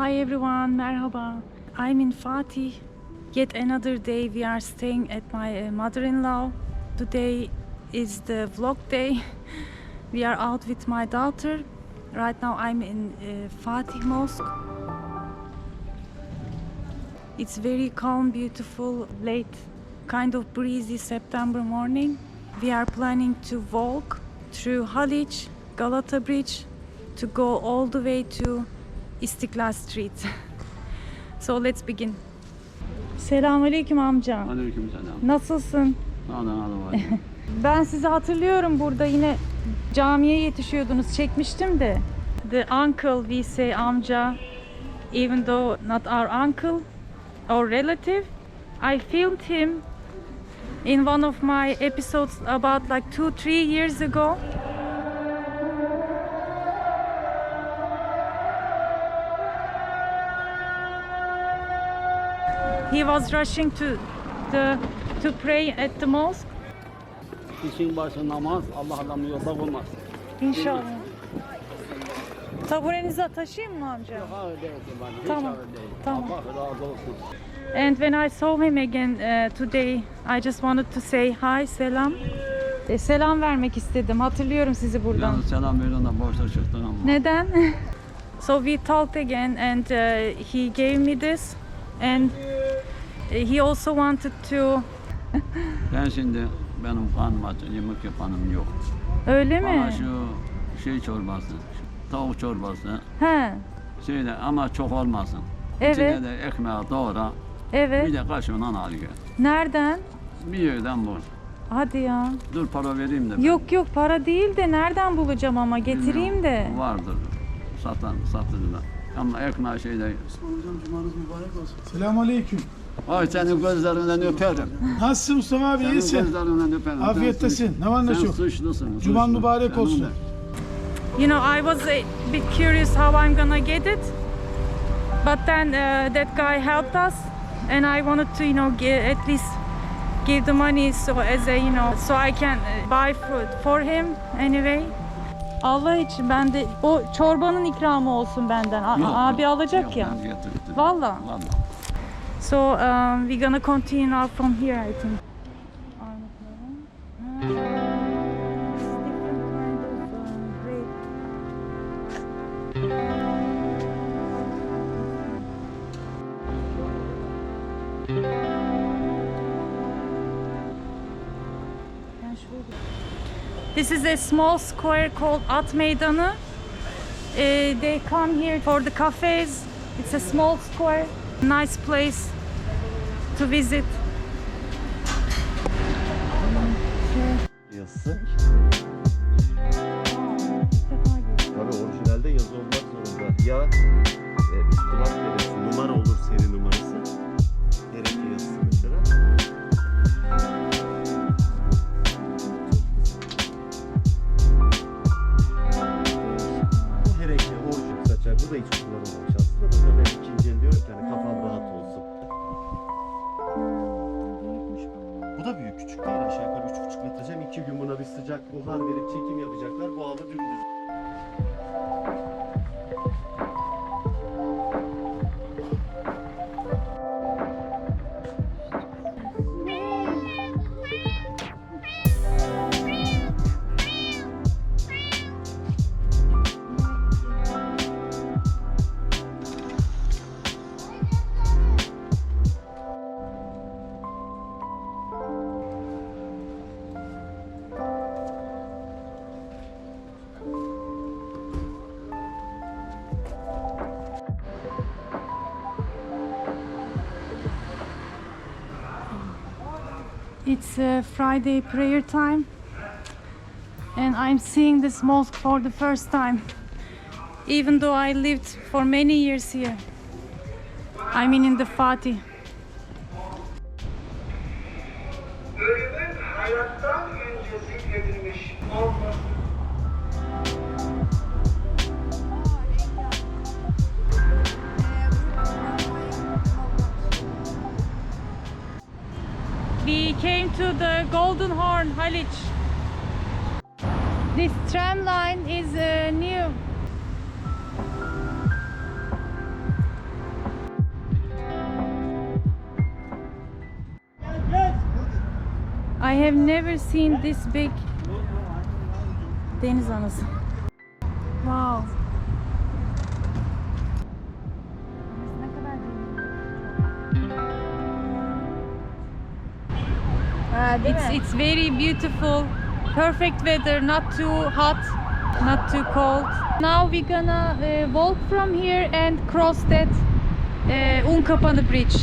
Hi everyone, merhaba. I'm in Fatih. Yet another day we are staying at my mother-in-law. Today is the vlog day. We are out with my daughter. Right now I'm in Fatih Mosque. It's very calm, beautiful, late, kind of breezy September morning. We are planning to walk through Haliç, Galata Bridge to go all the way to İstiklal Street. So let's begin. Selamünaleyküm amca. Aleykümselam. Nasılsın? Adana'da. Ben sizi hatırlıyorum, burada yine camiye yetişiyordunuz, çekmiştim de. The uncle, we say amca, even though not our uncle or relative. I filmed him in one of my episodes about like 2-3 years ago. He was rushing to pray at the mosque. İşin başı namaz, Allah adamı yolda bulmaz. İnşallah. Taburenizi taşıyayım mı amca? Öyle değil bana, hiç Tamam, öyle değil. tamam. Allah razı olsun. And when I saw him again today, I just wanted to say hi, selam. Selam vermek istedim. Hatırlıyorum sizi buradan. Yalnız selam verin de boşta çıktın ama. Neden? So we talked again and he gave me this and he also wanted to. Ben şimdi benim kanım aç, yemek yapanım yok. Öyle mi? Ama şu şey çorbası, tavuk çorbası, He. şeyde ama çok olmasın. Evet. İçine de ekmeği doğra, Evet. bir de kaşığından al gel. Nereden? Bir yerden bul. Hadi ya. Dur para vereyim de. ben. Yok yok, para değil de nereden bulacağım ama getireyim de. Bilmiyorum, vardır. Satıcılar. Ama ekmeği şeyde. Selamünaleyküm. Ay senin gözlerinden öperim. Nasılsın Mustafa abi, Senin iyisin? gözlerinden öperim. Afiyettesin. Ne var ne Sen çok? suçlusun. Cuman suçlu. mübarek Senin olsun. de. You know, I was a bit curious how I'm gonna get it, but then that guy helped us, and I wanted to, you know, at least give the money so as a, you know, so I can buy food for him anyway. Allah için ben de o çorbanın ikramı olsun benden. Yok, Abi yok, alacak yok, ya. ben getirdim. Valla. Vallahi. So we're gonna continue now from here, I think. This is a small square called At Meydanı. They come here for the cafes. It's a small square, nice place to visit. Yazısı. Tabii orijinalde yazı olmak zorunda. Ya üst kulak deresi numara olur, seri numarası. Derece yazısı mesela. Bu hereke orijinal saçar. Bu da hiç kullanılmamış aslında. Burada ben ikinci el diyorum ki hani kafam rahat olsun. Bu da büyük, küçük değil. Aşağı yukarı 3,5 metre. Hem 2 gün buna bir sıcak buhar verip çekim yapacaklar. Bu ağda dümdüz. It's Friday prayer time and I'm seeing this mosque for the first time, even though I lived for many years here. I mean in the Fatih. Ölümün hayattan önce zikredilmiş olması. We came to the Golden Horn, Haliç. This tram line is new. I have never seen this big deniz anası. Wow. Ne kadar it's very beautiful. Perfect weather, not too hot, not too cold. Now we're gonna walk from here and cross that Unkapanı Bridge.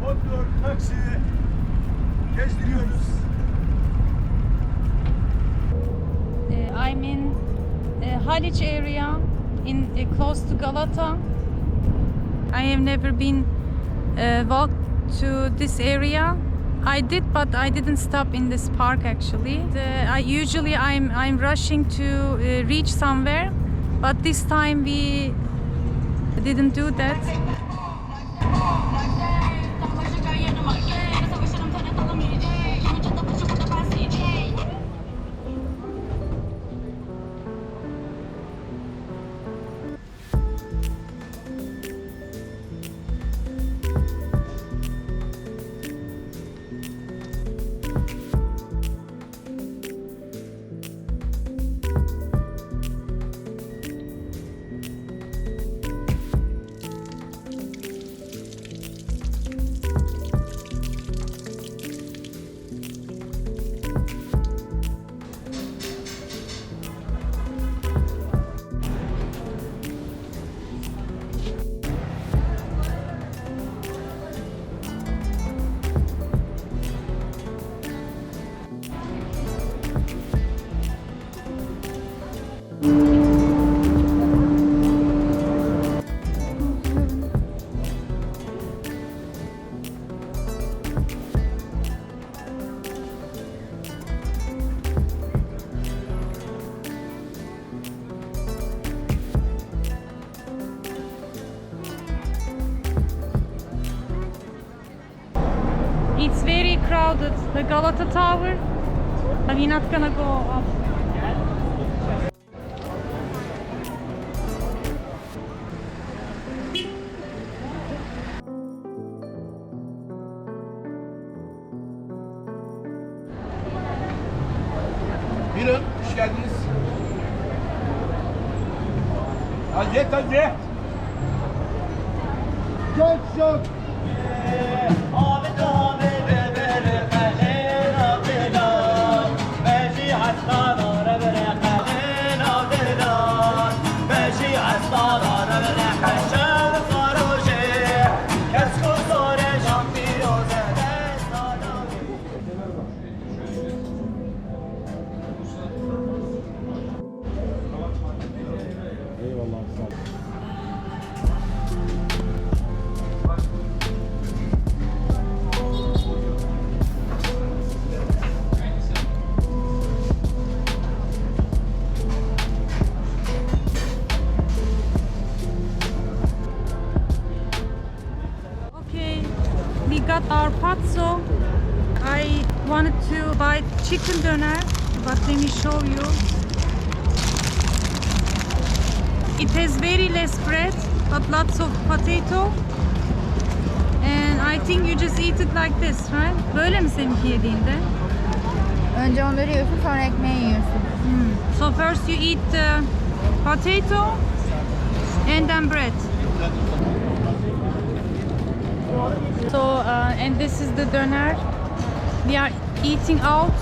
Motor, taksi. Gezdiriyoruz. I'm in Haliç area, in close to Galata. I have never been walked to this area. I did, but I didn't stop in this park actually. I'm rushing to reach somewhere, but this time we didn't do that. It's very crowded. The Galata Tower. We're not gonna go up. Buyurun, hoş geldiniz. Hadi ye, hadi ye. Çok çok. Okay, we got our patso. I wanted to buy chicken döner, but let me show you. It has very less bread, but lots of potato. And I think you just eat it like this, right? Böyle mi seninki yediğinde? Önce onları yiyorsun, sonra ekmeği yiyorsun. So first you eat the potato and then bread. So and this is the döner. We are eating out.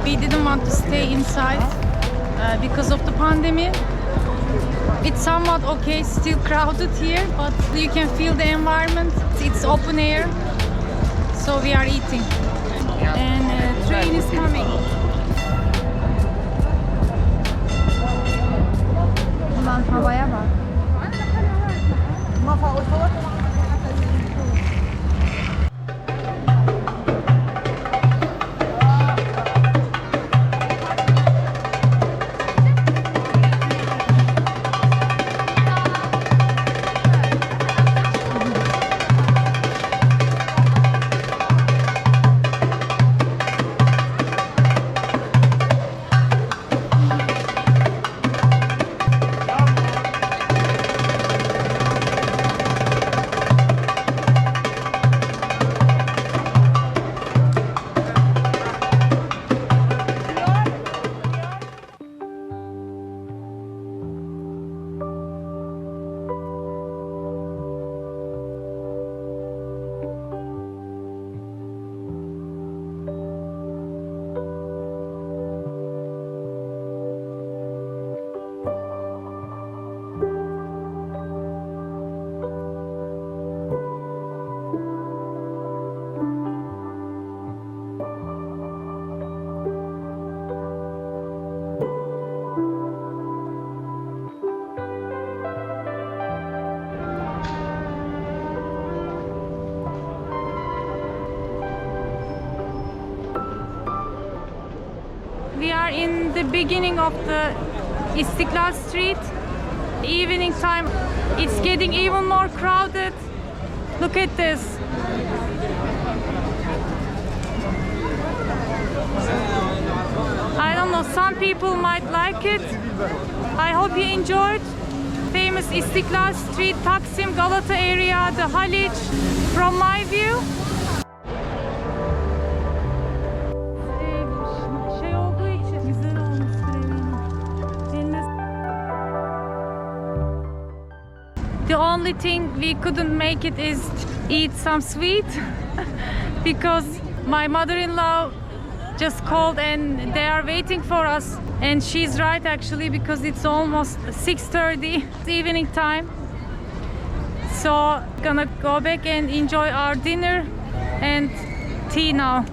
We didn't want to stay inside. because of the pandemic. It's somewhat okay, still crowded here, but you can feel the environment. It's open air, so we are eating. And train is coming. Ulan havaya bak. We are in the beginning of the Istiklal Street. Evening time, it's getting even more crowded. Look at this. I don't know, some people might like it. I hope you enjoyed. Famous Istiklal Street, Taksim, Galata area, the Haliç. From my view, şey olduğu için güzel olmuştur eminim. The only thing we couldn't make it is eat some sweet because my mother-in-law just called and they are waiting for us, and she's right actually because it's almost 6:30 evening time. So gonna go back and enjoy our dinner and tea now.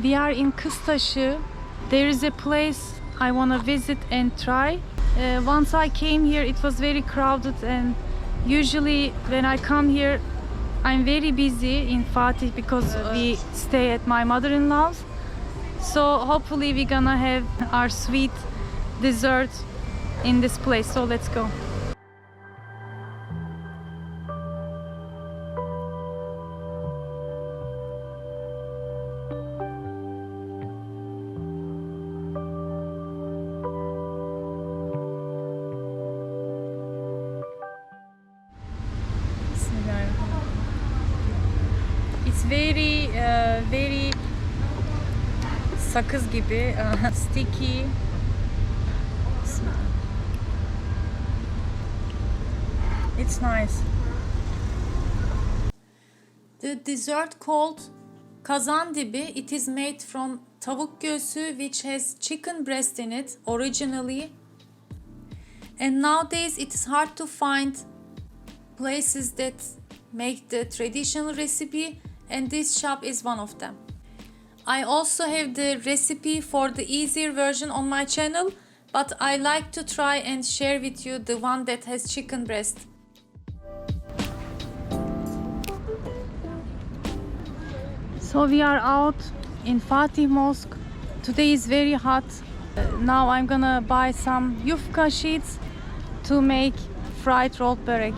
We are in Kıstaşı. There is a place I want to visit and try. Once I came here, it was very crowded, and usually when I come here, I'm very busy in Fatih because we stay at my mother-in-law's. So hopefully we're gonna have our sweet dessert in this place. So let's go. It's very sakız gibi, sticky. It's nice. The dessert called kazandibi. It is made from tavuk göğsü, which has chicken breast in it originally. And nowadays it is hard to find places that make the traditional recipe, and this shop is one of them. I also have the recipe for the easier version on my channel, but I like to try and share with you the one that has chicken breast. So we are out in Fatih Mosque. Today is very hot. Now I'm gonna buy some yufka sheets to make fried rolled börek.